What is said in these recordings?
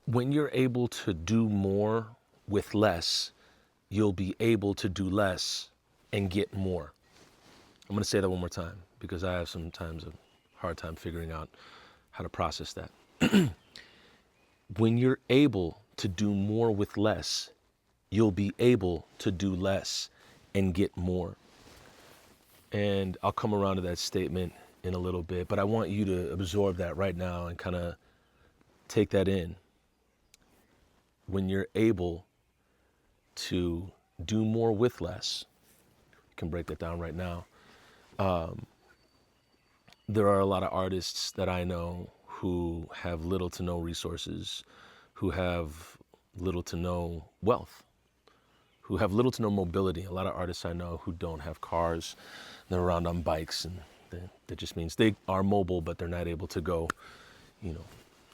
When you're able to do more with less, you'll be able to do less and get more. I'm going to say that one more time because I have sometimes a hard time figuring out how to process that. When you're able to do more with less, you'll be able to do less and get more. And I'll come around to that statement in a little bit, but I want you to absorb that right now and kind of take that in. When you're able to do more with less, you can break that down right now. There are a lot of artists that I know who have little to no resources, who have little to no wealth, who have little to no mobility. A lot of artists I know who don't have cars, they're around on bikes, and that just means they are mobile, but they're not able to go,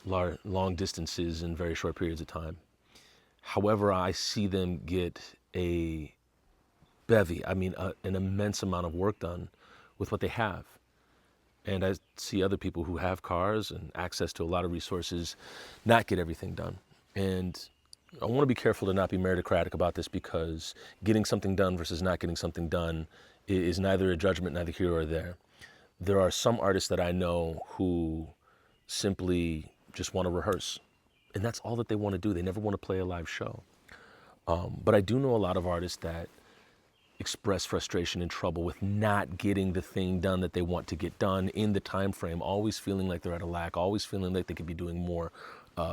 long distances in very short periods of time. However, I see them get a bevy, an immense amount of work done with what they have. And I see other people who have cars and access to a lot of resources not get everything done. And I want to be careful to not be meritocratic about this, because getting something done versus not getting something done is neither a judgment, neither here or there. There are some artists that I know who simply just want to rehearse. And that's all that they want to do. They never want to play a live show. But I do know a lot of artists that express frustration and trouble with not getting the thing done that they want to get done in the time frame, always feeling like they're at a lack, always feeling like they could be doing more,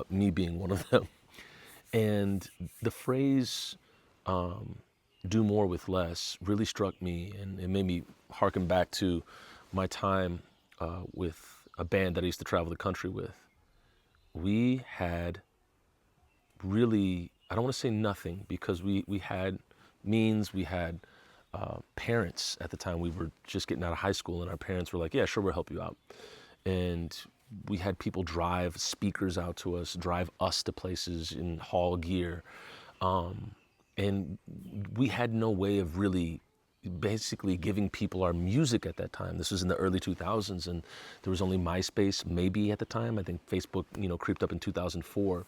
me being one of them. And the phrase, do more with less, really struck me, and it made me harken back to my time with a band that I used to travel the country with. We had really, I don't want to say nothing, because we had means, we had parents at the time. We were just getting out of high school, and our parents were like, yeah, sure, we'll help you out. And we had people drive speakers out to us, drive us to places in haul gear. And we had no way of really basically giving people our music at that time. This was in the early 2000s, and there was only MySpace maybe at the time. I think Facebook, creeped up in 2004.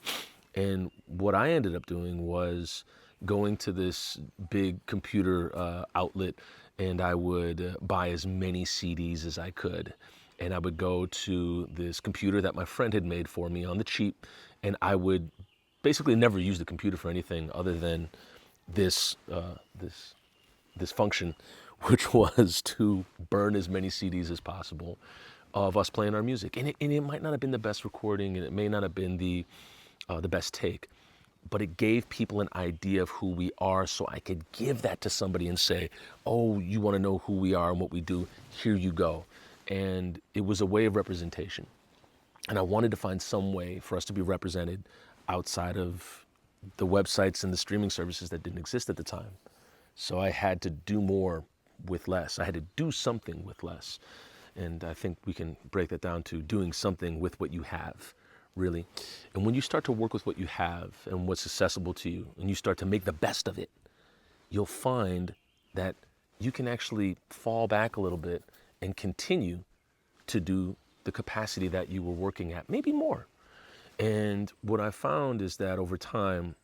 And what I ended up doing was going to this big computer outlet, and I would buy as many CDs as I could. And I would go to this computer that my friend had made for me on the cheap, and I would basically never use the computer for anything other than this function, which was to burn as many CDs as possible of us playing our music. And it might not have been the best recording, and it may not have been the best take, but it gave people an idea of who we are, so I could give that to somebody and say, oh, you want to know who we are and what we do? Here you go. And it was a way of representation. And I wanted to find some way for us to be represented outside of the websites and the streaming services that didn't exist at the time. So I had to do more with less. I had to do something with less. And I think we can break that down to doing something with what you have, really. And when you start to work with what you have and what's accessible to you, and you start to make the best of it, you'll find that you can actually fall back a little bit and continue to do the capacity that you were working at, maybe more. And what I found is that over time,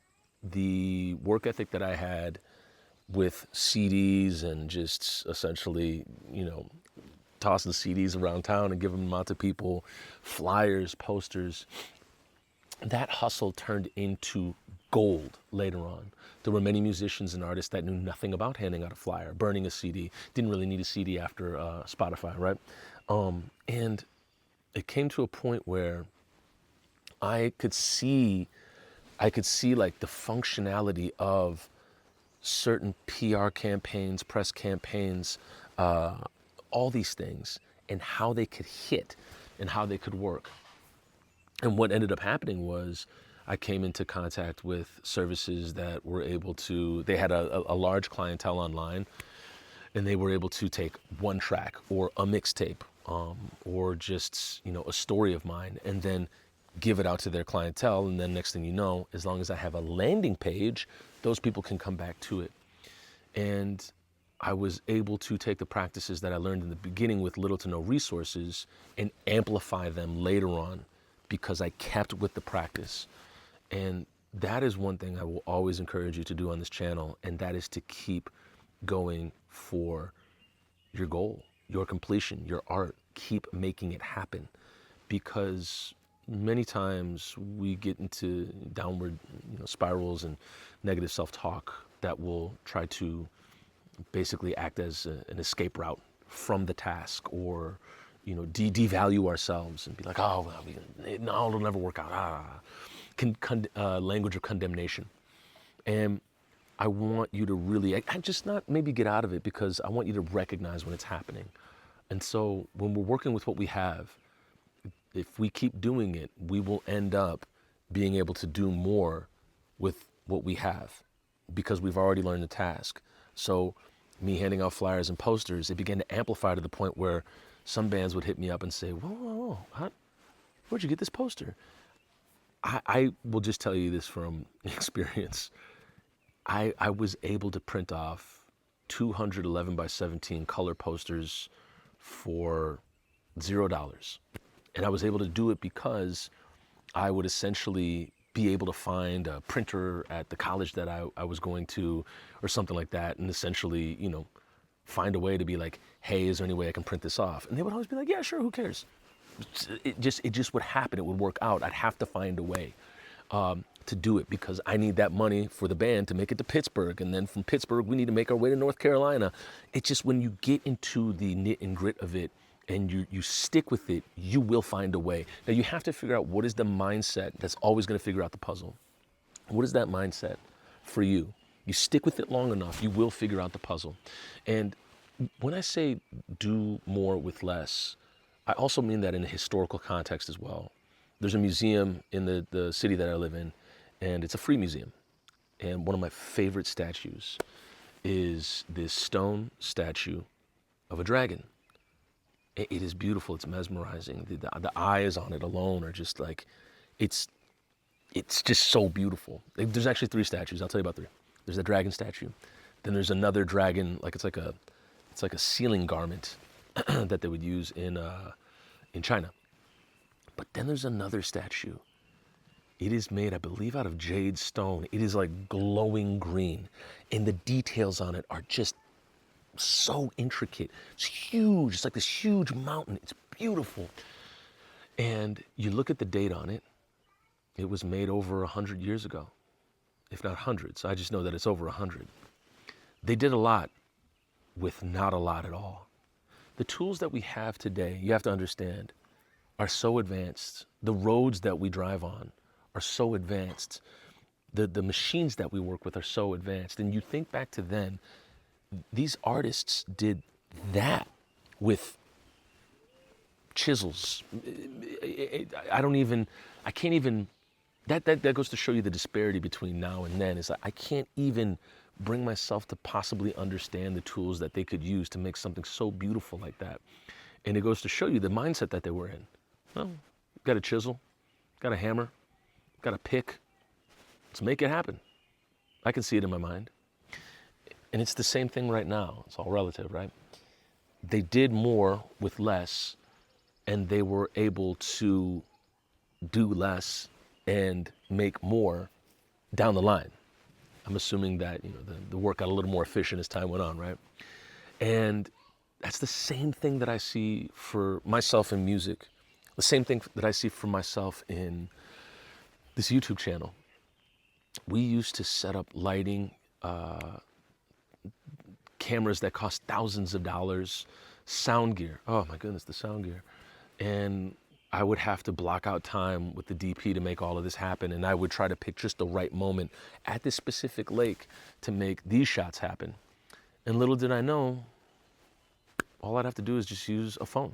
the work ethic that I had with CDs and just essentially, tossing CDs around town and giving them out to people, flyers, posters, that hustle turned into gold later on. There were many musicians and artists that knew nothing about handing out a flyer, burning a CD, didn't really need a CD after Spotify, right? And it came to a point where I could see like the functionality of certain PR campaigns, press campaigns, all these things, and how they could hit and how they could work. And what ended up happening was I came into contact with services that were able to, they had a large clientele online, and they were able to take one track or a mixtape, or just, a story of mine, and then give it out to their clientele. And then next thing you know, as long as I have a landing page, those people can come back to it. And I was able to take the practices that I learned in the beginning with little to no resources and amplify them later on, because I kept with the practice. And that is one thing I will always encourage you to do on this channel, and that is to keep going for your goal, your completion, your art. Keep making it happen, because many times we get into downward, spirals and negative self-talk that will try to basically act as an escape route from the task, or devalue ourselves and be like, oh well, no, it'll never work out. Language of condemnation. And I want you to really, I just not maybe get out of it, because I want you to recognize when it's happening. And so when we're working with what we have, if we keep doing it, we will end up being able to do more with what we have, because we've already learned the task. So me handing out flyers and posters, it began to amplify to the point where some bands would hit me up and say, whoa, where'd you get this poster? I will just tell you this from experience. I was able to print off 211 by 17 color posters for $0. And I was able to do it because I would essentially be able to find a printer at the college that I was going to, or something like that, and essentially, find a way to be like, hey, is there any way I can print this off? And they would always be like, yeah, sure, who cares? It just would happen. It would work out. I'd have to find a way to do it, because I need that money for the band to make it to Pittsburgh. And then from Pittsburgh, we need to make our way to North Carolina. It's just, when you get into the knit and grit of it and you stick with it, you will find a way. Now you have to figure out what is the mindset that's always going to figure out the puzzle. What is that mindset for you? You stick with it long enough, you will figure out the puzzle. And when I say do more with less, I also mean that in a historical context as well. There's a museum in the city that I live in, and it's a free museum. And one of my favorite statues is this stone statue of a dragon. It is beautiful. It's mesmerizing. The eyes on it alone are just like, it's just so beautiful. There's actually 3 statues. I'll tell you about 3. There's a dragon statue. Then there's another dragon, like it's like a sealing garment that they would use in China. But then there's another statue. It is made, I believe, out of jade stone. It is like glowing green, and the details on it are just so intricate. It's huge. It's like this huge mountain. It's beautiful. And you look at the date on it. It was made over 100 years ago, if not hundreds. I just know that it's over 100. They did a lot with not a lot at all. The tools that we have today, you have to understand, are so advanced. The roads that we drive on are so advanced. The machines that we work with are so advanced. And you think back to then, these artists did that with chisels. I can't even, that goes to show you the disparity between now and then. Is I can't even bring myself to possibly understand the tools that they could use to make something so beautiful like that. And it goes to show you the mindset that they were in. Well, got a chisel, got a hammer, got a pick. Let's make it happen. I can see it in my mind. And it's the same thing right now. It's all relative, right? They did more with less, and they were able to do less and make more down the line. I'm assuming that the work got a little more efficient as time went on, right? And that's the same thing that I see for myself in music, the same thing that I see for myself in this YouTube channel. We used to set up lighting, cameras that cost thousands of dollars, sound gear. Oh my goodness, the sound gear. And I would have to block out time with the DP to make all of this happen. And I would try to pick just the right moment at this specific lake to make these shots happen. And little did I know, all I'd have to do is just use a phone.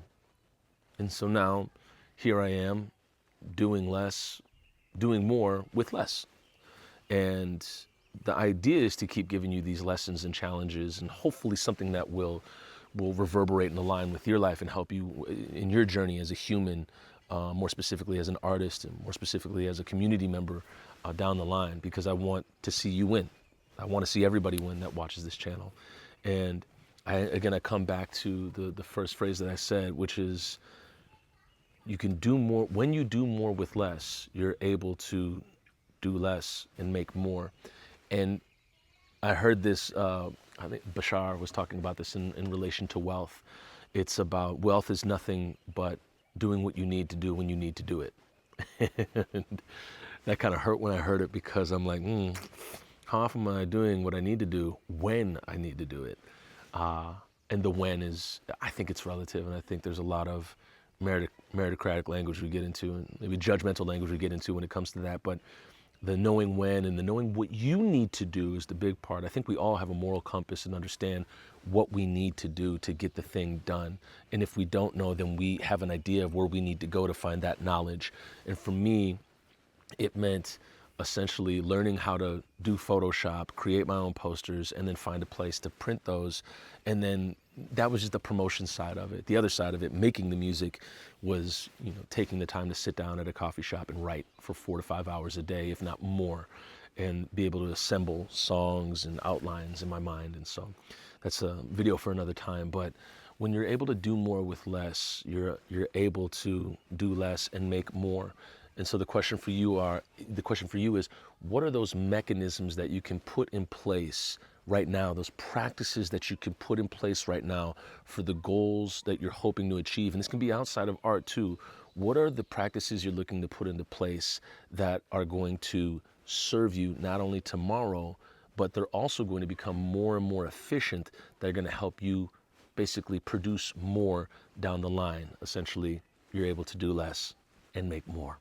And so now here I am doing less, doing more with less. And the idea is to keep giving you these lessons and challenges, and hopefully something that will reverberate and align with your life and help you in your journey as a human, more specifically as an artist, and more specifically as a community member down the line, because I want to see you win. I want to see everybody win that watches this channel. And I come back to the first phrase that I said, which is, you can do more. When you do more with less, you're able to do less and make more. And I heard this, I think Bashar was talking about this in relation to wealth. It's about wealth is nothing but doing what you need to do when you need to do it. And that kind of hurt when I heard it, because I'm like, how often am I doing what I need to do when I need to do it? And the when is, I think it's relative, and I think there's a lot of meritocratic language we get into, and maybe judgmental language we get into when it comes to that. But the knowing when and the knowing what you need to do is the big part. I think we all have a moral compass and understand what we need to do to get the thing done. And if we don't know, then we have an idea of where we need to go to find that knowledge. And for me, it meant essentially learning how to do Photoshop, create my own posters, and then find a place to print those. And then that was just the promotion side of it. The other side of it, making the music, was, taking the time to sit down at a coffee shop and write for 4 to 5 hours a day, if not more, and be able to assemble songs and outlines in my mind. And so that's a video for another time. But when you're able to do more with less, you're able to do less and make more. And so the question for you is, what are those mechanisms that you can put in place right now, those practices that you can put in place right now for the goals that you're hoping to achieve? And this can be outside of art too. What are the practices you're looking to put into place that are going to serve you not only tomorrow, but they're also going to become more and more efficient? They're going to help you basically produce more down the line. Essentially, you're able to do less and make more.